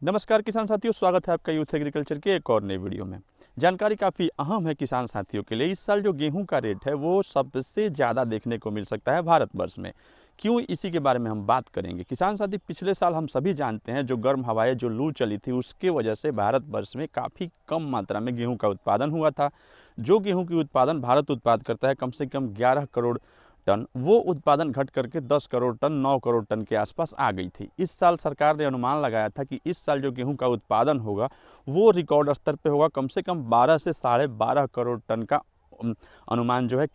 नमस्कार किसान साथियों, स्वागत है आपका यूथ एग्रीकल्चर के एक और नई वीडियो में। जानकारी काफ़ी अहम है किसान साथियों के लिए। इस साल जो गेहूं का रेट है वो सबसे ज़्यादा देखने को मिल सकता है भारतवर्ष में। क्यों, इसी के बारे में हम बात करेंगे। किसान साथी, पिछले साल हम सभी जानते हैं जो गर्म हवाएं, जो लू चली थी, उसके वजह से भारतवर्ष में काफ़ी कम मात्रा में गेहूँ का उत्पादन हुआ था। जो गेहूँ की उत्पादन भारत उत्पाद करता है कम से कम 11 करोड़ टन, वो उत्पादन घट करके 10 करोड़ टन, 9 करोड़ टन के आसपास आ गई थी। इस साल सरकार ने अनुमान लगाया था कि इस साल जो गेहूं का उत्पादन होगा वो रिकॉर्ड स्तर पे होगा। कम से कम 12 से 12.5 करोड़ टन का अनुमान जो है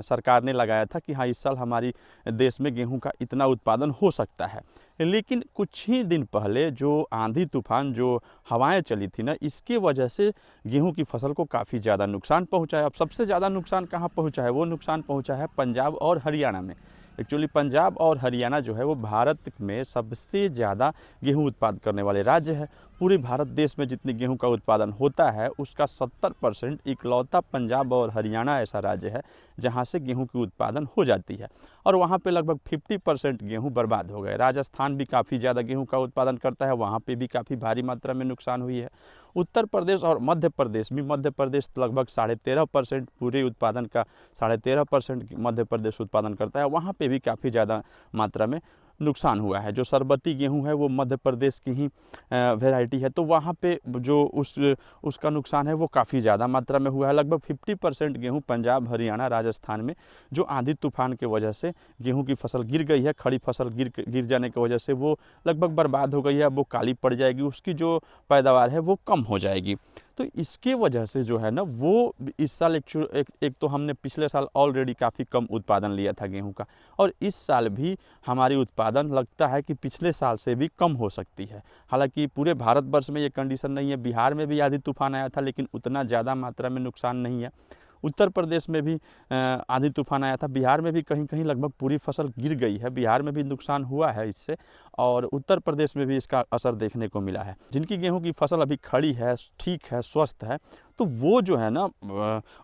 सरकार ने लगाया था कि हाँ, इस साल हमारी देश में गेहूं का इतना उत्पादन हो सकता है। लेकिन कुछ ही दिन पहले जो आंधी तूफान, जो हवाएं चली थी ना, इसके वजह से गेहूं की फसल को काफ़ी ज़्यादा नुकसान पहुंचा है। अब सबसे ज़्यादा नुकसान कहाँ पहुंचा है? वो नुकसान पहुंचा है पंजाब और हरियाणा में। एक्चुअली पंजाब और हरियाणा जो है वो भारत में सबसे ज़्यादा गेहूं उत्पाद करने वाले राज्य है। पूरे भारत देश में जितनी गेहूं का उत्पादन होता है उसका 70% इकलौता पंजाब और हरियाणा ऐसा राज्य है जहां से गेहूं की उत्पादन हो जाती है। और वहां पे लगभग 50% गेहूं बर्बाद हो गए। राजस्थान भी काफ़ी ज़्यादा गेहूं का उत्पादन करता है, वहाँ पे भी काफ़ी भारी मात्रा में नुकसान हुई है। उत्तर प्रदेश और मध्य प्रदेश भी, मध्य प्रदेश लगभग 13.5% पूरे उत्पादन का 13.5% मध्य प्रदेश उत्पादन करता है, वहाँ पे भी काफ़ी ज़्यादा मात्रा में नुकसान हुआ है। जो सरबती गेहूं है वो मध्य प्रदेश की ही वैरायटी है, तो वहाँ पे जो उसका नुकसान है वो काफ़ी ज़्यादा मात्रा में हुआ है। लगभग 50% गेहूं पंजाब, हरियाणा, राजस्थान में जो आंधी तूफान के वजह से गेहूं की फसल गिर गई है, खड़ी फसल गिर जाने की वजह से वो लगभग बर्बाद हो गई है। वो काली पड़ जाएगी, उसकी जो पैदावार है वो कम हो जाएगी। तो इसके वजह से जो है ना, वो इस साल एक तो हमने पिछले साल ऑलरेडी काफ़ी कम उत्पादन लिया था गेहूं का, और इस साल भी हमारी उत्पादन लगता है कि पिछले साल से भी कम हो सकती है। हालांकि पूरे भारतवर्ष में ये कंडीशन नहीं है। बिहार में भी आंधी तूफान आया था लेकिन उतना ज़्यादा मात्रा में नुकसान नहीं है। उत्तर प्रदेश में भी आंधी तूफान आया था। बिहार में भी कहीं कहीं लगभग पूरी फसल गिर गई है, बिहार में भी नुकसान हुआ है इससे, और उत्तर प्रदेश में भी इसका असर देखने को मिला है। जिनकी गेहूं की फसल अभी खड़ी है, ठीक है, स्वस्थ है, तो वो जो है ना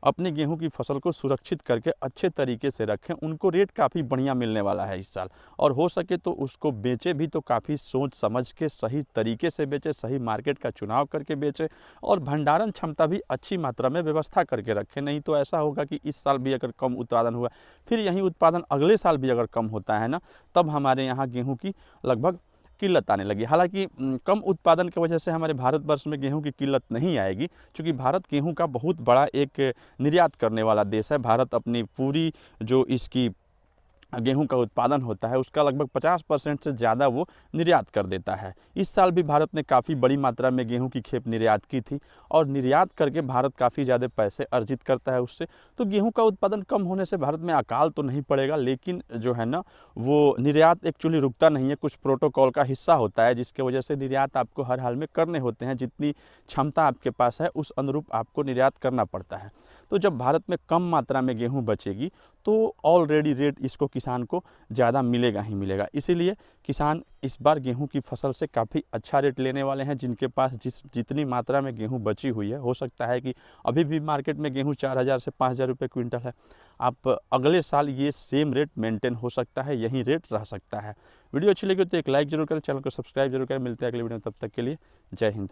अपने गेहूं की फसल को सुरक्षित करके अच्छे तरीके से रखें। उनको रेट काफ़ी बढ़िया मिलने वाला है इस साल, और हो सके तो उसको बेचे भी तो काफ़ी सोच समझ के, सही तरीके से बेचे, सही मार्केट का चुनाव करके बेचे, और भंडारण क्षमता भी अच्छी मात्रा में व्यवस्था करके रखें। नहीं तो ऐसा होगा कि इस साल भी अगर कम उत्पादन हुआ, फिर यही उत्पादन अगले साल भी अगर कम होता है ना, तब हमारे यहाँ गेहूँ की लगभग किल्लत आने लगी। हालांकि कम उत्पादन की वजह से हमारे भारतवर्ष में गेहूं की किल्लत नहीं आएगी, क्योंकि भारत गेहूं का बहुत बड़ा एक निर्यात करने वाला देश है। भारत अपनी पूरी जो इसकी गेहूं का उत्पादन होता है उसका लगभग 50% से ज़्यादा वो निर्यात कर देता है। इस साल भी भारत ने काफ़ी बड़ी मात्रा में गेहूं की खेप निर्यात की थी, और निर्यात करके भारत काफ़ी ज़्यादा पैसे अर्जित करता है उससे। तो गेहूं का उत्पादन कम होने से भारत में अकाल तो नहीं पड़ेगा, लेकिन जो है ना, वो निर्यात एक्चुअली रुकता नहीं है, कुछ प्रोटोकॉल का हिस्सा होता है, जिसके वजह से निर्यात आपको हर हाल में करने होते हैं। जितनी क्षमता आपके पास है उस अनुरूप आपको निर्यात करना पड़ता है। तो जब भारत में कम मात्रा में गेहूं बचेगी तो ऑलरेडी रेट इसको किसान को ज़्यादा मिलेगा ही मिलेगा। इसीलिए किसान इस बार गेहूं की फसल से काफ़ी अच्छा रेट लेने वाले हैं। जिनके पास जितनी मात्रा में गेहूं बची हुई है, हो सकता है कि अभी भी मार्केट में गेहूं 4,000 से 5,000 रुपये क्विंटल है, आप अगले साल ये सेम रेट मेंटेन हो सकता है, यही रेट रह सकता है। वीडियो अच्छी लगी तो एक लाइक जरूर करें, चैनल को सब्सक्राइब जरूर करें। मिलते हैं अगले वीडियो में, तब तक के लिए जय हिंद।